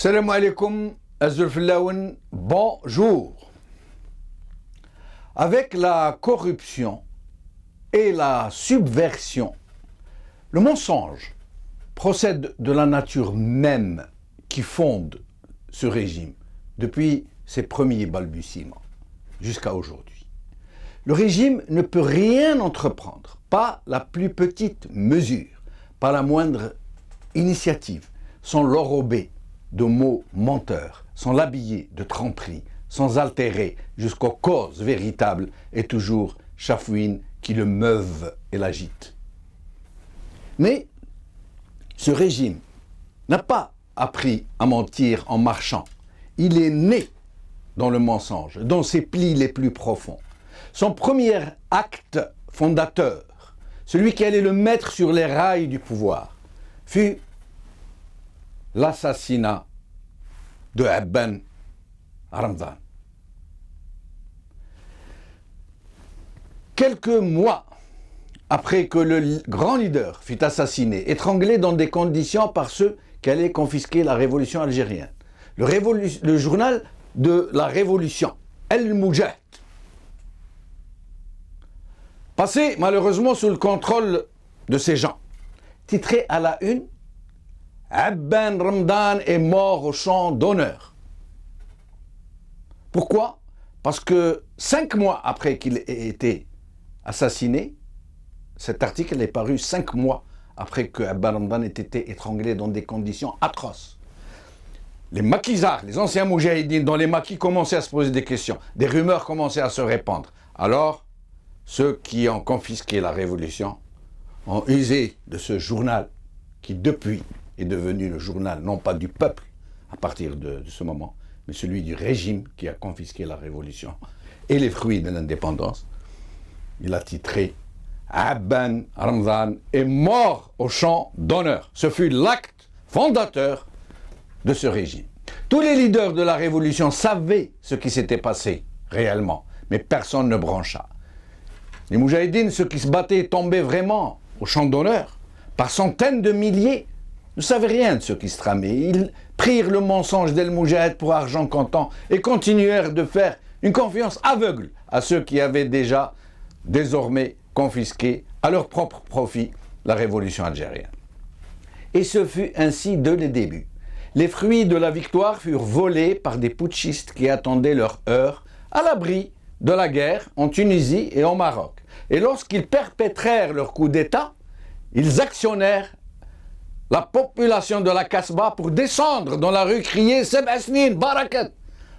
Salam alaikum, Azulfillaoun, bonjour. Avec la corruption et la subversion, le mensonge procède de la nature même qui fonde ce régime depuis ses premiers balbutiements jusqu'à aujourd'hui. Le régime ne peut rien entreprendre, pas la plus petite mesure, pas la moindre initiative, sans l'enrober de mots menteurs, sans l'habiller de tromperies, sans altérer jusqu'aux causes véritables et toujours chafouine qui le meuvent et l'agitent. Mais ce régime n'a pas appris à mentir en marchant. Il est né dans le mensonge, dans ses plis les plus profonds. Son premier acte fondateur, celui qui allait le mettre sur les rails du pouvoir, fut l'assassinat de Abban Ramdane. Quelques mois après que le grand leader fut assassiné, étranglé dans des conditions par ceux qui allaient confisquer la révolution algérienne, le journal de la révolution, El-Moujahid, passé malheureusement sous le contrôle de ces gens, titré à la une « Abban Ramdane est mort au champ d'honneur ». Pourquoi? Parce que 5 mois après qu'il ait été assassiné, cet article est paru 5 mois après que Abban Ramdane ait été étranglé dans des conditions atroces. Les maquisards, les anciens moujahidines, dont les maquis commençaient à se poser des questions, des rumeurs commençaient à se répandre. Alors, ceux qui ont confisqué la révolution ont usé de ce journal qui, depuis, est devenu le journal, non pas du peuple, à partir de ce moment, mais celui du régime qui a confisqué la révolution et les fruits de l'indépendance. Il a titré « Abban Ramdane est mort au champ d'honneur ». Ce fut l'acte fondateur de ce régime. Tous les leaders de la révolution savaient ce qui s'était passé réellement, mais personne ne brancha. Les moujahidines, ceux qui se battaient, tombaient vraiment au champ d'honneur, par centaines de milliers, ne savaient rien de ce qui se tramait. Ils prirent le mensonge d'El-Moujahid pour argent comptant et continuèrent de faire une confiance aveugle à ceux qui avaient déjà désormais confisqué à leur propre profit la révolution algérienne. Et ce fut ainsi dès le début. Les fruits de la victoire furent volés par des putschistes qui attendaient leur heure à l'abri de la guerre en Tunisie et au Maroc. Et lorsqu'ils perpétrèrent leur coup d'État, ils actionnèrent la population de la Kasbah pour descendre dans la rue crier « Seb Asnin, Barakat »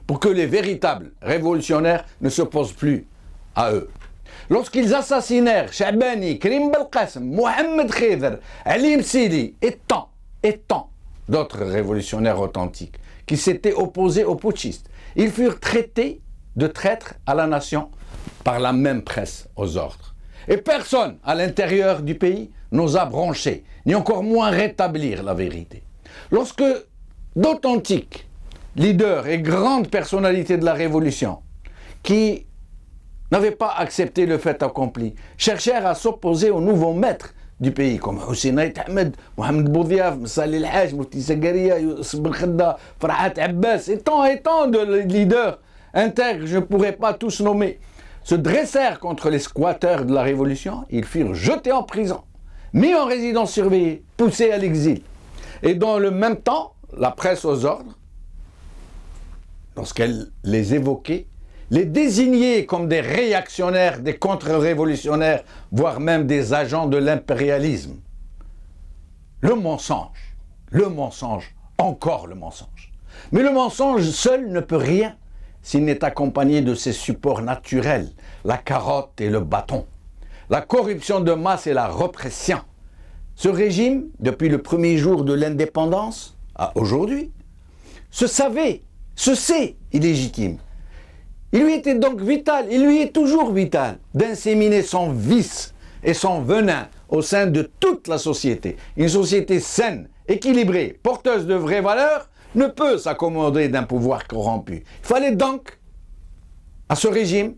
pour que les véritables révolutionnaires ne s'opposent plus à eux. Lorsqu'ils assassinèrent Chabani, Karim Belkacem, Mohamed Khidr, Ali Msili et tant d'autres révolutionnaires authentiques qui s'étaient opposés aux putschistes, ils furent traités de traîtres à la nation par la même presse aux ordres. Et personne à l'intérieur du pays n'osa broncher, ni encore moins rétablir la vérité. Lorsque d'authentiques leaders et grandes personnalités de la révolution, qui n'avaient pas accepté le fait accompli, cherchèrent à s'opposer aux nouveaux maîtres du pays, comme Hussein Ahmed, Mohamed Boudiaf, Salih El-Haj, Mufti Zakaria, Youssef Ben Khedda, Farhat Abbas, et tant de leaders intègres, je ne pourrais pas tous nommer, se dressèrent contre les squatteurs de la Révolution. Ils furent jetés en prison, mis en résidence surveillée, poussés à l'exil. Et dans le même temps, la presse aux ordres, lorsqu'elle les évoquait, les désignait comme des réactionnaires, des contre-révolutionnaires, voire même des agents de l'impérialisme. Le mensonge, encore le mensonge. Mais le mensonge seul ne peut rien s'il n'est accompagné de ses supports naturels, la carotte et le bâton, la corruption de masse et la répression. Ce régime, depuis le premier jour de l'indépendance à aujourd'hui, se sait illégitime. Il lui était donc vital, il lui est toujours vital, d'inséminer son vice et son venin au sein de toute la société. Une société saine, équilibrée, porteuse de vraies valeurs, ne peut s'accommoder d'un pouvoir corrompu. Il fallait donc, à ce régime,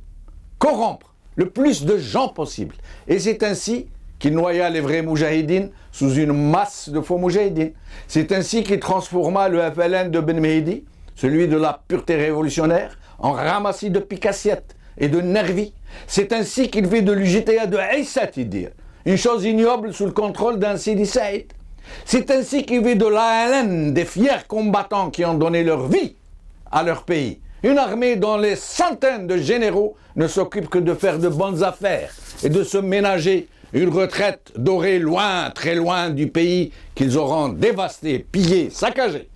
corrompre le plus de gens possible. Et c'est ainsi qu'il noya les vrais moujahidines sous une masse de faux moujahidines. C'est ainsi qu'il transforma le FLN de Ben Mehdi, celui de la pureté révolutionnaire, en ramassis de picassiettes et de nervis. C'est ainsi qu'il fait de l'UJTA de Aïssa Tidir, une chose ignoble sous le contrôle d'un Sidi Saïd. C'est ainsi qu'il fait de l'ALN des fiers combattants qui ont donné leur vie à leur pays. Une armée dont les centaines de généraux ne s'occupent que de faire de bonnes affaires et de se ménager une retraite dorée loin, très loin du pays qu'ils auront dévasté, pillé, saccagé.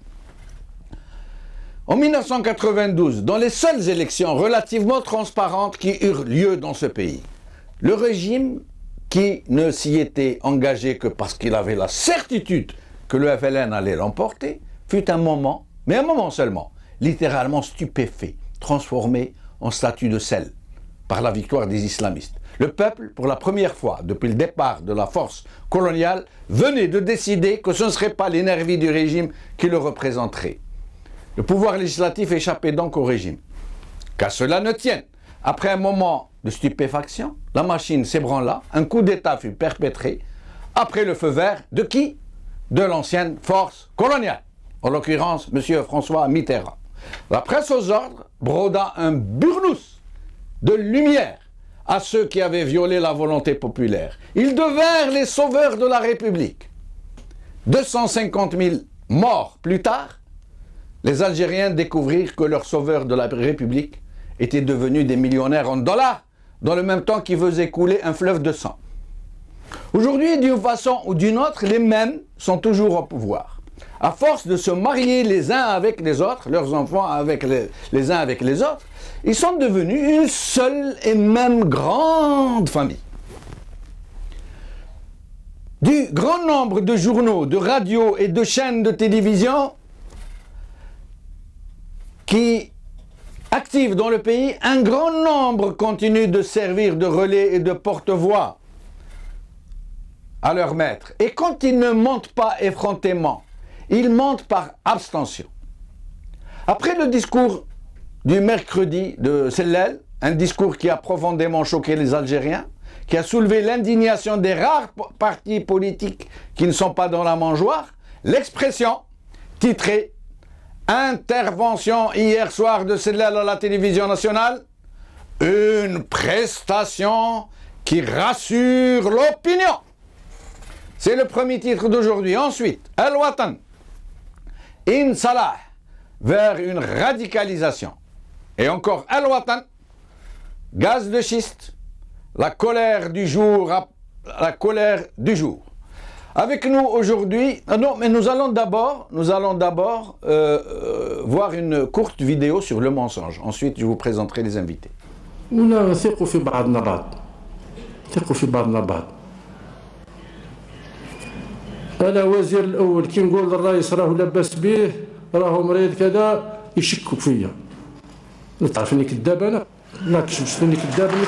En 1992, dans les seules élections relativement transparentes qui eurent lieu dans ce pays, le régime qui ne s'y était engagé que parce qu'il avait la certitude que le FLN allait l'emporter, fut un moment, mais un moment seulement, littéralement stupéfait, transformé en statue de sel par la victoire des islamistes. Le peuple, pour la première fois depuis le départ de la force coloniale, venait de décider que ce ne serait pas les nervis du régime qui le représenteraient. Le pouvoir législatif échappait donc au régime. Qu'à cela ne tienne, après un moment de stupéfaction, la machine s'ébranla, un coup d'État fut perpétré, après le feu vert de qui? De l'ancienne force coloniale, en l'occurrence M. François Mitterrand. La presse aux ordres broda un burnous de lumière à ceux qui avaient violé la volonté populaire. Ils devinrent les sauveurs de la République. 250 000 morts plus tard, les Algériens découvrirent que leurs sauveurs de la République étaient devenus des millionnaires en dollars, dans le même temps qu'ils faisaient couler un fleuve de sang. Aujourd'hui, d'une façon ou d'une autre, les mêmes sont toujours au pouvoir. À force de se marier les uns avec les autres, leurs enfants avec les uns avec les autres, ils sont devenus une seule et même grande famille. Du grand nombre de journaux, de radios et de chaînes de télévision qui actifs dans le pays, un grand nombre continuent de servir de relais et de porte-voix à leur maître. Et quand ils ne mentent pas effrontément, ils mentent par abstention. Après le discours du mercredi de Sellel, un discours qui a profondément choqué les Algériens, qui a soulevé l'indignation des rares partis politiques qui ne sont pas dans la mangeoire, l'expression titrée « Intervention hier soir de Sellel à la télévision nationale, une prestation qui rassure l'opinion ». C'est le premier titre d'aujourd'hui. Ensuite, Al-Watan, In Salah, vers une radicalisation. Et encore Al-Watan, gaz de schiste, la colère du jour, la colère du jour. Avec nous aujourd'hui, non, mais nous allons d'abord voir une courte vidéo sur le mensonge. Ensuite, je vous présenterai les invités. أنا وزير الأول كي نقول للرئيس راهو لاباس بيه راهو مريض كذا يشكوا فيا. تعرف اني كذاب انا؟ لا كشمش اني كذاب انا.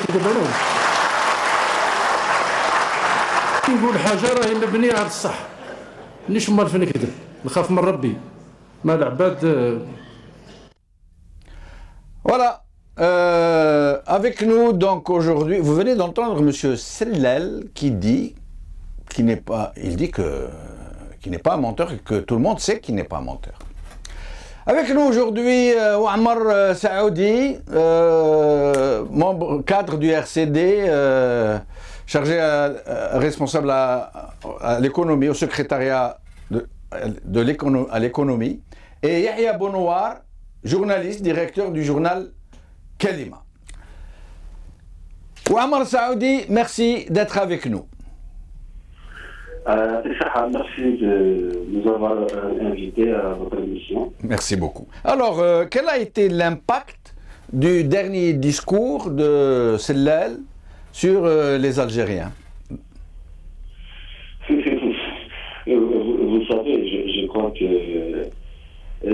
كي نقول حاجه راهي مبنيه على الصح. مانيش مال فين نكذب، نخاف من ربي. ما العباد. Voilà. Avec nous donc aujourd'hui, vous venez d'entendre M. Sellel qui dit qu'il n'est pas un menteur et que tout le monde sait qu'il n'est pas un menteur. Avec nous aujourd'hui, Ouammar Saoudi, membre cadre du RCD, chargé responsable à l'économie, au secrétariat à l'économie, et Yahya Bonouar, journaliste, directeur du journal Kalima. Ouammar Saoudi, merci d'être avec nous. Merci de nous avoir invités à votre émission. Merci beaucoup. Alors, quel a été l'impact du dernier discours de Sellel sur les Algériens? Vous savez, je crois que...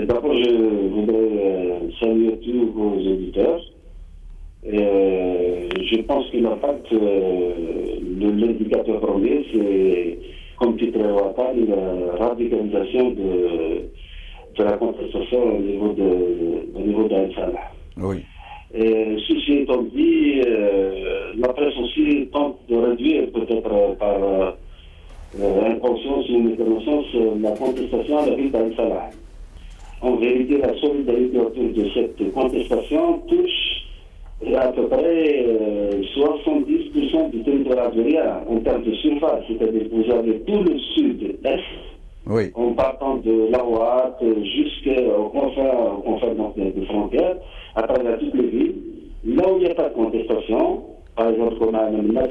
D'abord, je voudrais saluer tous vos auditeurs. Je pense que l'impact de l'indicateur premier, c'est, comme titre Ouattara, la radicalisation de la contestation au niveau d'Al Salah. Oui. Ceci étant dit, la presse aussi tente de réduire peut-être par la contestation à la ville d'Al Salah. En vérité, la solidarité autour de cette contestation touche à peu près 70% du territoire algérien en termes de surface. C'est-à-dire que vous avez tout le sud-est, Oui. en partant de l'Aouat jusqu'au confins des frontières, à travers toutes les villes. Là où il n'y a pas de contestation, par exemple, comme à Namnas,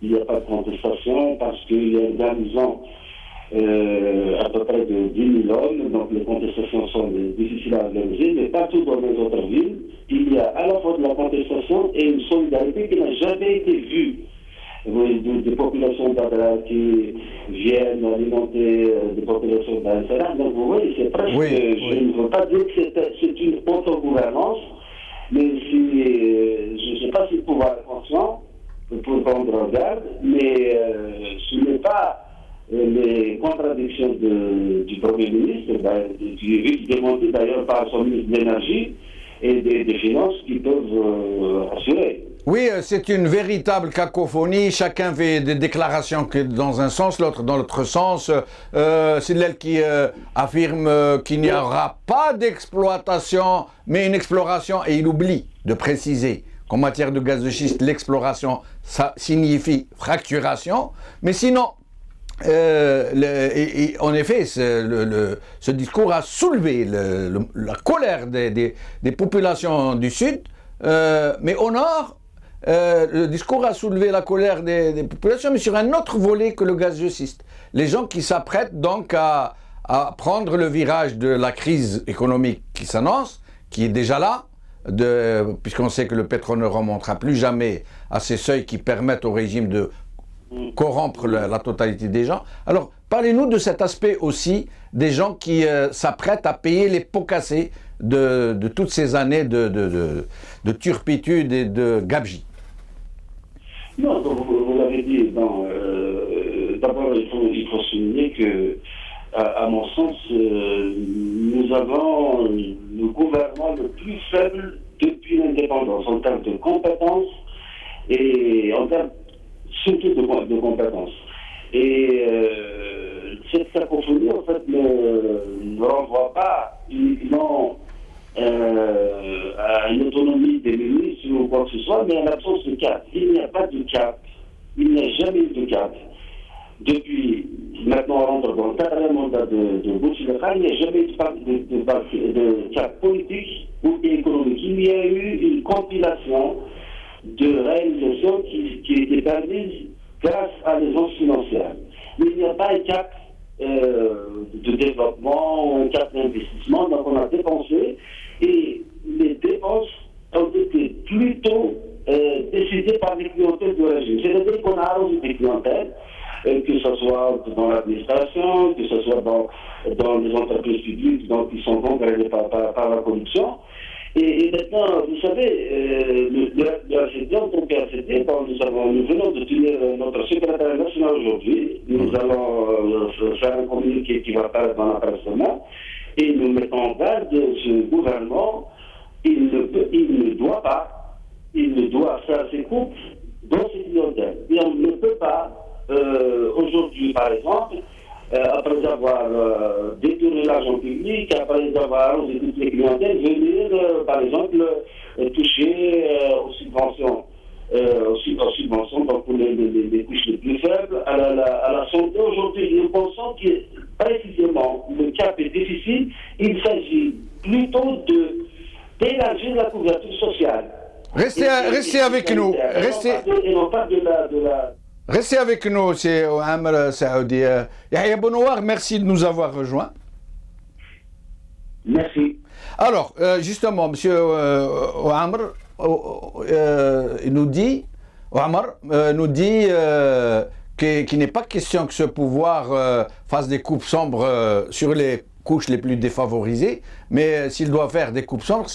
il n'y a pas de contestation parce qu'il y a une garnison à peu près de 10 000 hommes, donc les contestations sont difficiles à organiser, mais partout dans les autres villes, il y a à la fois de la contestation et une solidarité qui n'a jamais été vue. Des populations d'Adra qui viennent alimenter des populations d'Al-Salah. Donc vous voyez, c'est presque, je ne veux pas dire que c'est une autogouvernance, mais je ne sais pas si le pouvoir est conscient pour prendre garde, mais ce n'est pas les contradictions du Premier ministre, qui est démonté d'ailleurs par son ministre de l'Énergie et des Finances qui peuvent assurer. Oui, c'est une véritable cacophonie. Chacun fait des déclarations dans un sens, l'autre dans l'autre sens. C'est elle qui affirme qu'il n'y aura pas d'exploitation, mais une exploration, et il oublie de préciser qu'en matière de gaz de schiste, l'exploration, ça signifie fracturation. Mais sinon, en effet, ce discours a soulevé la colère des populations du Sud, mais au Nord, le discours a soulevé la colère des populations, mais sur un autre volet que le gaz de schiste. Les gens qui s'apprêtent donc à prendre le virage de la crise économique qui s'annonce, qui est déjà là, puisqu'on sait que le pétrole ne remontera plus jamais à ces seuils qui permettent au régime de corrompre la totalité des gens. Alors, parlez-nous de cet aspect aussi des gens qui s'apprêtent à payer les pots cassés de toutes ces années de turpitude et de gabegie. Non, donc vous l'avez dit. D'abord, il faut souligner que, à mon sens, nous avons le gouvernement le plus faible depuis l'indépendance en termes de compétences et en termes surtout de compétences. Et cette cacophonie, en fait, ne renvoie pas uniquement à une autonomie des ministres ou quoi que ce soit, mais à l'absence de cap. Il n'y a pas de cap. Il n'y a jamais eu de cap. Depuis, maintenant, on rentre dans le quatrième mandat de Bouteflika, il n'y a jamais eu de cap politique ou économique. Il y a eu une compilation de réalisations qui étaient permises grâce à l'aisance financière. Mais il n'y a pas un cap de développement ou un cap d'investissement, donc on a dépensé et les dépenses ont été plutôt décidées par les clientèles du régime. C'est-à-dire qu'on a arrosé des clientèles, que ce soit dans l'administration, que ce soit dans les entreprises publiques donc, qui sont contrôlées par la corruption. Et maintenant, vous savez, le RCD, en tant qu'RCD, nous venons de tenir notre secrétaire national aujourd'hui. Nous allons faire un communiqué qui va paraître dans la presse demain. Et nous mettons en garde ce gouvernement. Il ne doit faire ses coupes dans ses clientèles. Et on ne peut pas, aujourd'hui par exemple, après avoir détourné l'argent public, après avoir arrosé toutes les clientèles, venir, par exemple, toucher aux subventions, donc pour les couches les plus faibles, à la santé. Aujourd'hui, nous pensons que précisément le cap est difficile. Il s'agit plutôt d'élargir la couverture sociale. Restez avec nous. Et non pas de la Restez avec nous, c'est Ouamr Saoudi. Yahya Bounoir, merci de nous avoir rejoints. Merci. Alors, justement, M. Ouamr nous dit qu'il n'est pas question que ce pouvoir fasse des coupes sombres sur les couches les plus défavorisées, mais s'il doit faire des coupes sombres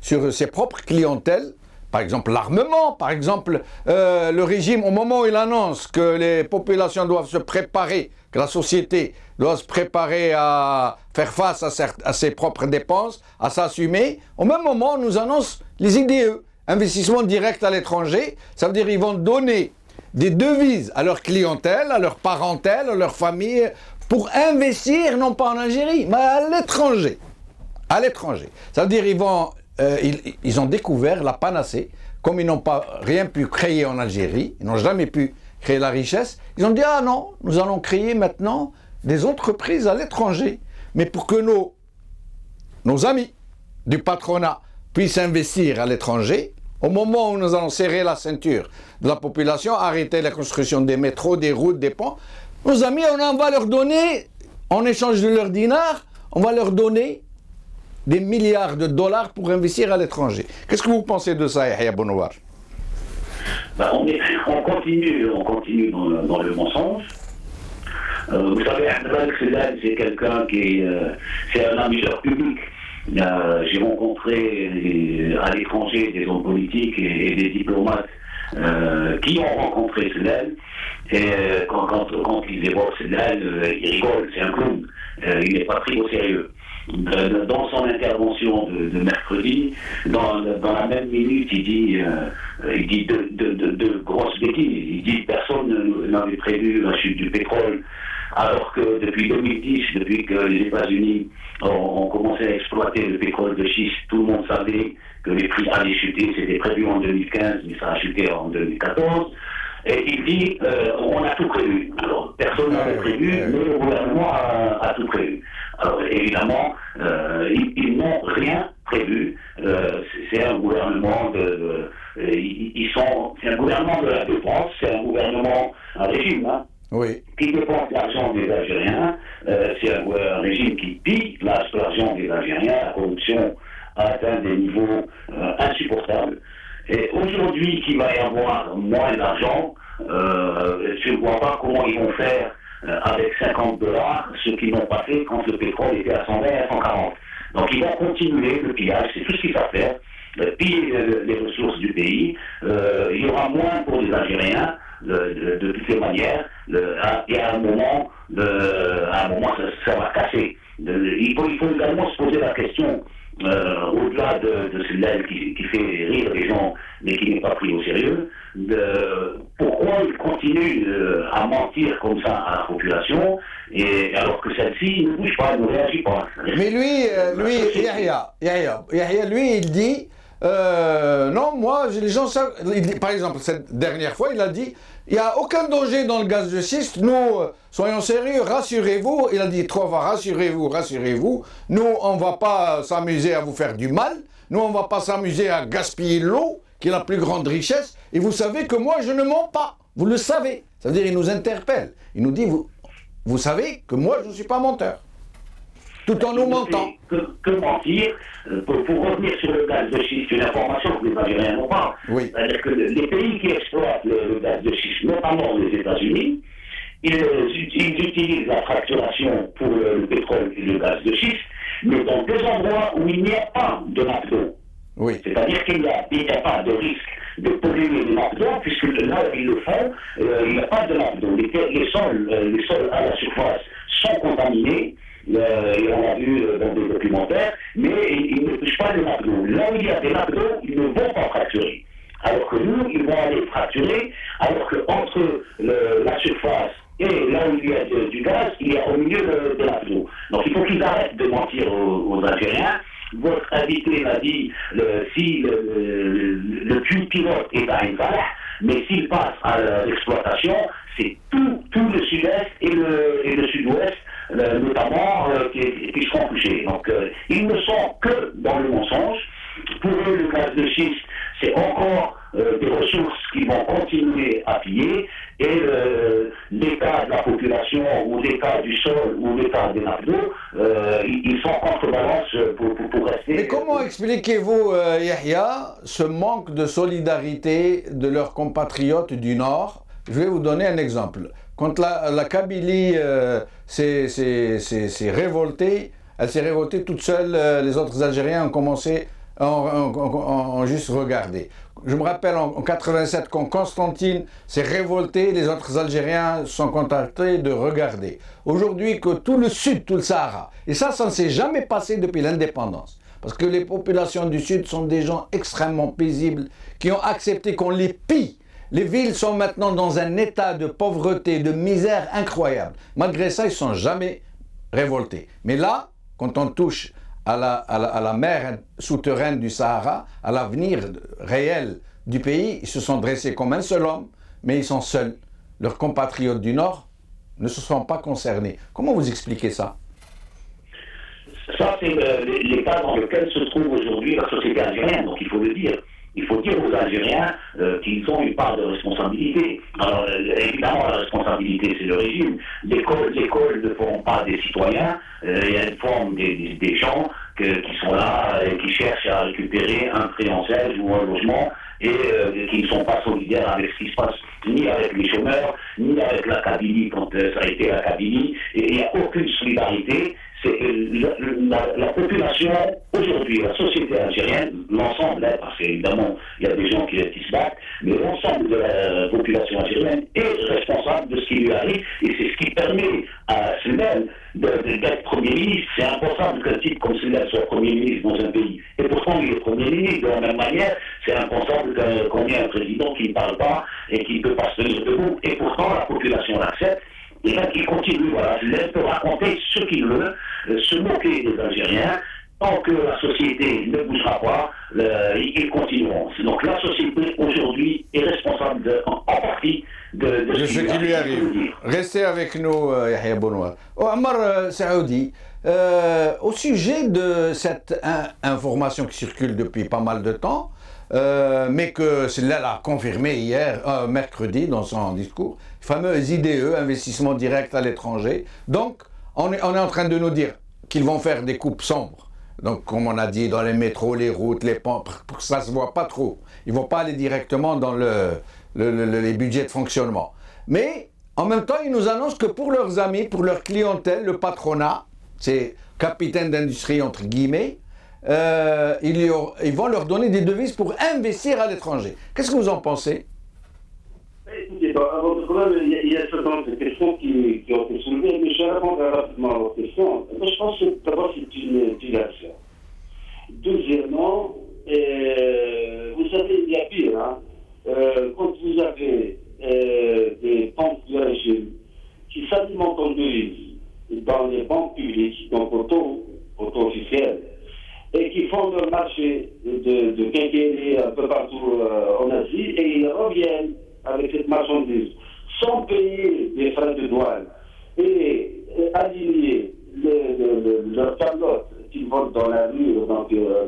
sur ses propres clientèles. Par exemple, l'armement, par exemple, le régime, au moment où il annonce que les populations doivent se préparer, que la société doit se préparer à faire face à ses propres dépenses, à s'assumer, au même moment, on nous annonce les IDE, investissements directs à l'étranger. Ça veut dire qu'ils vont donner des devises à leur clientèle, à leur parentèle, à leur famille, pour investir, non pas en Algérie, mais à l'étranger. À l'étranger. Ça veut dire ils ont découvert la panacée, comme ils n'ont pas rien pu créer en Algérie, ils n'ont jamais pu créer la richesse, ils ont dit, ah non, nous allons créer maintenant des entreprises à l'étranger. Mais pour que nos amis du patronat puissent investir à l'étranger, au moment où nous allons serrer la ceinture de la population, arrêter la construction des métros, des routes, des ponts, nos amis, on va leur donner, en échange de leurs dinars, on va leur donner des milliards de dollars pour investir à l'étranger. Qu'est-ce que vous pensez de ça, Yahya Bounouar? On continue dans le mensonge. Vous savez, Abdelal Sedal, c'est quelqu'un c'est un amuseur public. J'ai rencontré à l'étranger des hommes politiques et des diplomates qui ont rencontré Sedal. Et quand ils évoquent Sedal, ils rigolent, c'est un clown. Il n'est pas pris au sérieux. Dans son intervention de mercredi, dans la même minute, il dit de grosses bêtises. Il dit personne n'avait prévu la chute du pétrole, alors que depuis 2010, depuis que les États-Unis ont commencé à exploiter le pétrole de schiste, tout le monde savait que les prix allaient chuter. C'était prévu en 2015, mais ça a chuté en 2014. Et il dit, on a tout prévu. Alors, personne n'avait prévu, mais le gouvernement a tout prévu. Alors, évidemment, ils n'ont rien prévu. C'est un gouvernement c'est un gouvernement de la défense, c'est un gouvernement, un régime, oui, qui dépense l'argent des Algériens. C'est un régime qui pille l'argent des Algériens. La corruption a atteint des niveaux insupportables. Et aujourd'hui, qu'il va y avoir moins d'argent, je ne vois pas comment ils vont faire avec $50, ce qu'ils n'ont pas fait quand le pétrole était à 120, à 140. Donc ils vont continuer le pillage, c'est tout ce qu'ils savent faire, piller les ressources du pays. Il y aura moins pour les Algériens, de toutes les manières, et à un moment, ça va casser. Il faut également se poser la question, au-delà de celle qui fait rire les gens, mais qui n'est pas pris au sérieux, pourquoi il continue à mentir comme ça à la population, et alors que celle-ci ne bouge pas, ne réagit pas. Mais lui, Yahya, lui, il dit, non, moi, les gens savent, par exemple, cette dernière fois, il a dit, il n'y a aucun danger dans le gaz de schiste, nous, soyons sérieux, rassurez-vous, il a dit 3 fois, rassurez-vous, nous, on ne va pas s'amuser à vous faire du mal, nous, on ne va pas s'amuser à gaspiller l'eau, qui est la plus grande richesse, et vous savez que moi, je ne mens pas, vous le savez, ça veut dire, il nous interpelle, il nous dit, vous savez que moi, je ne suis pas menteur. Tout en nous mentant. Que mentir, pour revenir sur le gaz de schiste, une information que les Algériens n'ont pas. Oui. C'est-à-dire que les pays qui exploitent le gaz de schiste, notamment les États-Unis, ils utilisent la fracturation pour le pétrole et le gaz de schiste, mais dans des endroits où il n'y a pas de nappe d'eau. Oui. C'est-à-dire qu'il n'y a pas de risque de polluer les nappes d'eau, puisque là où ils le font, il n'y a pas de nappe d'eau. Les sols à la surface sont contaminés. On a vu dans des documentaires, mais ils ne touchent pas les nappes d'eau. Là où il y a des nappes d'eau, ils ne vont pas fracturer. Alors que nous, ils vont aller fracturer, alors qu'entre la surface et là où il y a du gaz, il y a au milieu de nappes d'eau. Donc il faut qu'ils arrêtent de mentir aux Algériens. Votre invité l'a dit, si le puits pilote est à Ain Salah, mais s'il passe à l'exploitation, c'est tout le sud-est et le sud-ouest, notamment, qui seront touchés. Donc, ils ne sont que dans le mensonge. Pour eux, le gaz de schiste, c'est encore des ressources qui vont continuer à piller, et l'état de la population, ou l'état du sol, ou l'état des nappes d'eau, ils sont contrebalance pour rester. Mais comment expliquez-vous, Yahya, ce manque de solidarité de leurs compatriotes du Nord? Je vais vous donner un exemple. Quand la Kabylie s'est révoltée, elle s'est révoltée toute seule, les autres Algériens ont commencé à juste regarder. Je me rappelle en 87, quand Constantine s'est révolté, les autres Algériens sont contactés de regarder. Aujourd'hui, que tout le Sud, tout le Sahara, et ça ne s'est jamais passé depuis l'indépendance. Parce que les populations du Sud sont des gens extrêmement paisibles, qui ont accepté qu'on les pille. Les villes sont maintenant dans un état de pauvreté, de misère incroyable. Malgré ça, ils ne sont jamais révoltés. Mais là, quand on touche à la mer souterraine du Sahara, à l'avenir réel du pays, ils se sont dressés comme un seul homme, mais ils sont seuls. Leurs compatriotes du Nord ne se sont pas concernés. Comment vous expliquez ça? Ça, c'est l'état dans lequel se trouve aujourd'hui la société algérienne, donc il faut le dire. Il faut dire aux Algériens qu'ils ont une part de responsabilité. Alors, évidemment, la responsabilité, c'est le régime. L'école ne forme pas des citoyens, elle forme des gens qui sont là et qui cherchent à récupérer un prêt en sèche ou un logement et qui ne sont pas solidaires avec ce qui se passe, ni avec les chômeurs, ni avec la Kabylie quand ça a été la Kabylie. Et il n'y a aucune solidarité. C'est la population aujourd'hui, la société algérienne, l'ensemble, parce qu'évidemment il y a des gens qui se battent, mais l'ensemble de la population algérienne est responsable de ce qui lui arrive, et c'est ce qui permet à Slimane d'être Premier ministre. C'est impensable qu'un type comme Slimane soit Premier ministre dans un pays, et pourtant il est Premier ministre. De la même manière, c'est impensable qu'on ait un président qui ne parle pas et qui ne peut pas se tenir debout, et pourtant la population l'accepte. Et là, il continue, voilà, je peux raconter ce qu'il veut, se moquer des Algériens. Tant que la société ne bougera pas, ils continueront. Donc la société, aujourd'hui, est responsable en partie de ce qui lui arrive. Restez avec nous, Yahya Bounoir. Ammar Saoudi, au sujet de cette information qui circule depuis pas mal de temps, mais que celle-là l'a confirmé hier, mercredi, dans son discours, le fameux IDE, investissement direct à l'étranger. Donc, on est en train de nous dire qu'ils vont faire des coupes sombres. Donc, comme on a dit, dans les métros, les routes, les ponts, pour que ça ne se voit pas trop. Ils ne vont pas aller directement dans les budgets de fonctionnement. Mais, en même temps, ils nous annoncent que pour leurs amis, pour leur clientèle, le patronat, c'est capitaine d'industrie, entre guillemets, ils vont leur donner des devises pour investir à l'étranger. Qu'est-ce que vous en pensez? Écoutez, avant de problème, il y a certaines questions qui ont été soulevées, mais je vais répondre rapidement à vos questions. Je pense que d'abord, c'est une digression. Deuxièmement, vous savez, il y a pire. Quand vous avez des banques de régime qui s'alimentent en devises dans les banques publiques, donc auto-officielles, et qui font leur marché de quinquennés un peu partout en Asie, et ils reviennent avec cette marchandise sans payer des frais de douane et aligner leurs tablettes qu'ils vendent dans la rue,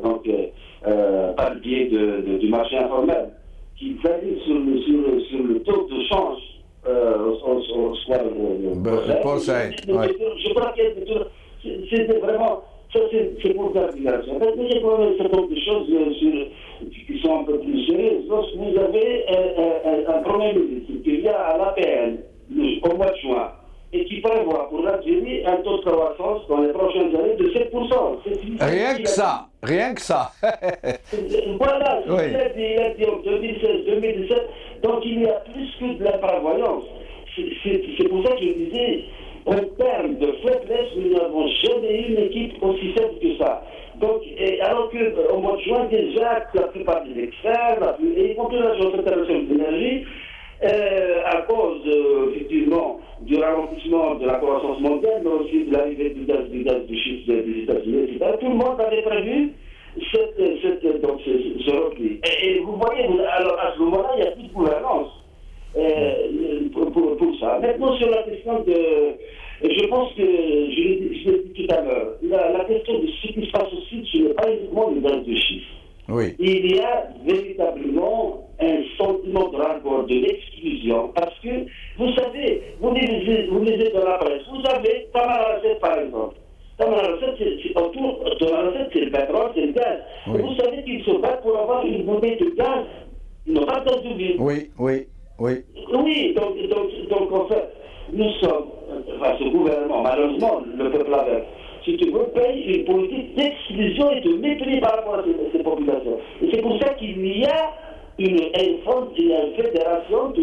donc par le biais du marché informel, qui valide sur le taux de change au soir. Je crois que c'était vraiment. Ça, c'est pour la migration. Mais il y a quand même un certain nombre de choses qui sont un peu plus sérieuses. Lorsque vous avez un Premier ministre qui vient à l'APN au mois de juin et qui prévoit pour l'Algérie un taux de croissance dans les prochaines années de 7%. Rien que ça. Voilà, oui. Il a dit en 2016-2017, donc il y a plus que de la prévoyance. C'est pour ça que je disais, en termes de faiblesse, nous n'avons jamais eu une équipe aussi faible que ça. Donc, alors qu'au mois de juin, déjà, la plupart des experts, y compris l'Agence internationale de l'énergie, à cause, effectivement, du ralentissement de la croissance mondiale, mais aussi de l'arrivée du gaz de schiste des États-Unis, etc., tout le monde avait prévu ce repli. Et vous voyez, alors à ce moment-là, il n'y a plus de gouvernance. Pour ça. Maintenant, sur la question de. Je pense que, je l'ai dit tout à l'heure, la question de ce qui se passe aussi, ce n'est pas uniquement le gaz de schiste. Oui. Il y a véritablement un sentiment de rapport, de l'exclusion, parce que, vous savez, vous lisez dans la presse, vous avez Tamara Rasset, par exemple. Tamara Rasset, c'est autour de la recette, c'est le pétrole, c'est le gaz. Oui. Vous savez qu'ils se battent pour avoir une bouteille de gaz. Ils n'ont pas de gaz de vie. Oui. Oui, donc en fait, nous sommes, enfin ce gouvernement, malheureusement, le peuple avec, si tu veux, paye une politique d'exclusion et de mépris par rapport à ces populations. Et c'est pour ça qu'il y a une fédération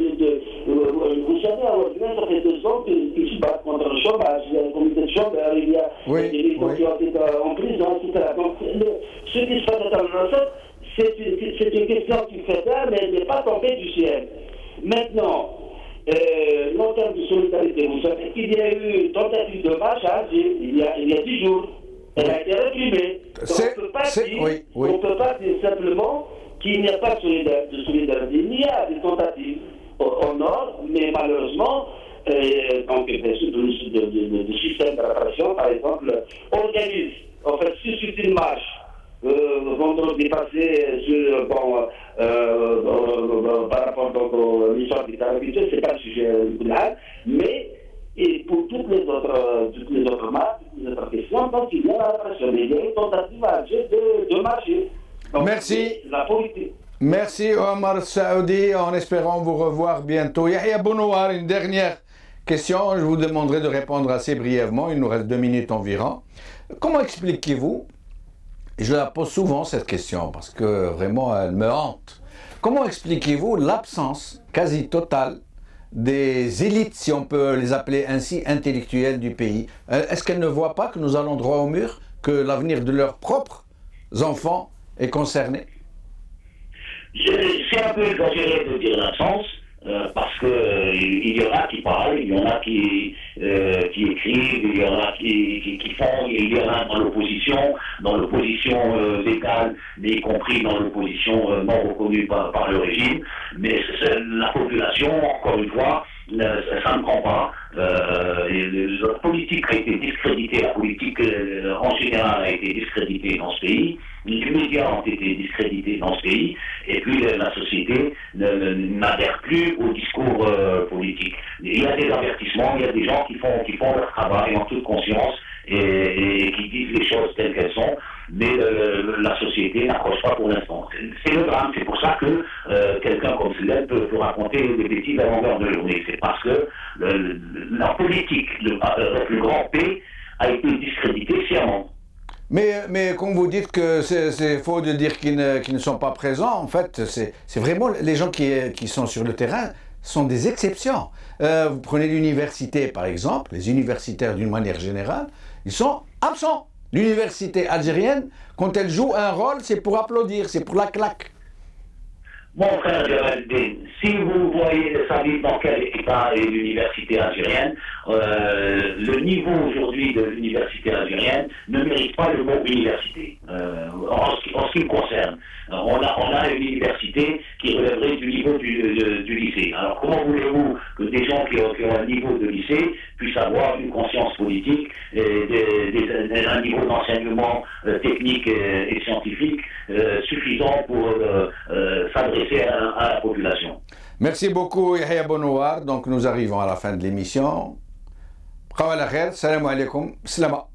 vous savez, à Ouattara, ça fait 2 ans qu'ils se battent contre le chômage, il y a un comité de chômeurs, il y a des militants qui ont été en prison, etc. Donc, ce qui se passe à Tamara, c'est une question qui fait là, mais elle n'est pas tombée du ciel. Maintenant, en termes de solidarité, vous savez qu'il y a eu une tentative de marche à Alger il y a 10 jours. Elle a été réprimée. Donc, on ne peut pas dire simplement qu'il n'y a pas de solidarité. Il y a des tentatives au nord, mais malheureusement, donc, le système de répression, par exemple, organise, en fait, suscite une marche. Vendredi passé, par rapport à l'histoire du caractère, c'est pas le sujet mais et pour toutes les autres marches, toutes les autres questions, donc il y a la répression. Il y a une tentative de marcher. Donc, merci. La politique. Merci Omar Saoudi, en espérant vous revoir bientôt. Yahya Bonouar, une dernière question, je vous demanderai de répondre assez brièvement, il nous reste 2 minutes environ. Comment expliquez-vous, je la pose souvent cette question parce que vraiment elle me hante, comment expliquez-vous l'absence quasi totale des élites, si on peut les appeler ainsi, intellectuelles du pays? Est-ce qu'elles ne voient pas que nous allons droit au mur, que l'avenir de leurs propres enfants est concerné? C'est un peu exagéré de dire l'absence, parce que il y en a qui parlent, il y en a qui écrivent, il y en a qui font, il y en a dans l'opposition légale, mais y compris dans l'opposition non reconnue par le régime. Mais la population, encore une fois, ça ne prend pas. La politique a été discréditée, la politique en général a été discréditée dans ce pays, les médias ont été discrédités dans ce pays, et puis la société n'adhère plus au discours politique. Il y a des avertissements, il y a des gens qui font leur travail en toute conscience et qui disent les choses telles qu'elles sont, mais la société n'approche pas pour l'instant. C'est le drame, c'est pour ça que quelqu'un comme Sled peut raconter des bêtises à longueur de journée. C'est parce que la politique, avec le grand P, a été discréditée sciemment. Mais quand vous dites que c'est faux de dire qu'ils ne sont pas présents, en fait, c'est vraiment les gens qui sont sur le terrain sont des exceptions. Vous prenez l'université, par exemple, les universitaires d'une manière générale, ils sont absents. L'université algérienne, quand elle joue un rôle, c'est pour applaudir, c'est pour la claque. Mon frère Géraldine, si vous voyez dans quel état est l'université algérienne, le niveau aujourd'hui de l'université algérienne ne mérite pas le mot université. En ce qui me concerne, on a une université qui relèverait du niveau du lycée. Alors comment voulez-vous que des gens qui ont un niveau de lycée puissent avoir une conscience politique et un niveau d'enseignement technique et scientifique suffisant pour s'adresser à la population? Merci beaucoup Yahya Bonouar. Donc nous arrivons à la fin de l'émission. Salam alaikum. Slama.